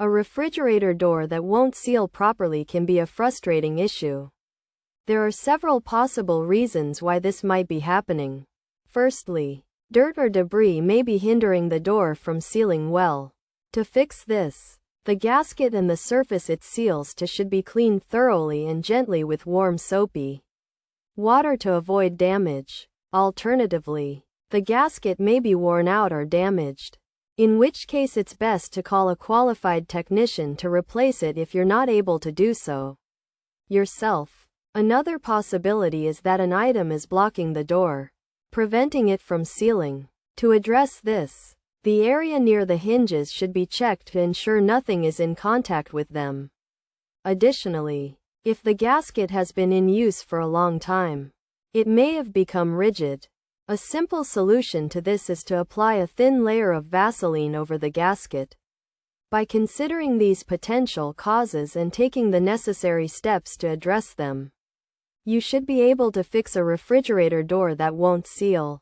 A refrigerator door that won't seal properly can be a frustrating issue. There are several possible reasons why this might be happening. Firstly, dirt or debris may be hindering the door from sealing well. To fix this, the gasket and the surface it seals to should be cleaned thoroughly and gently with warm soapy water to avoid damage. Alternatively, the gasket may be worn out or damaged, in which case it's best to call a qualified technician to replace it if you're not able to do so yourself. Another possibility is that an item is blocking the door, preventing it from sealing. To address this, the area near the hinges should be checked to ensure nothing is in contact with them. Additionally, if the gasket has been in use for a long time, it may have become rigid. A simple solution to this is to apply a thin layer of Vaseline over the gasket. By considering these potential causes and taking the necessary steps to address them, you should be able to fix a refrigerator door that won't seal.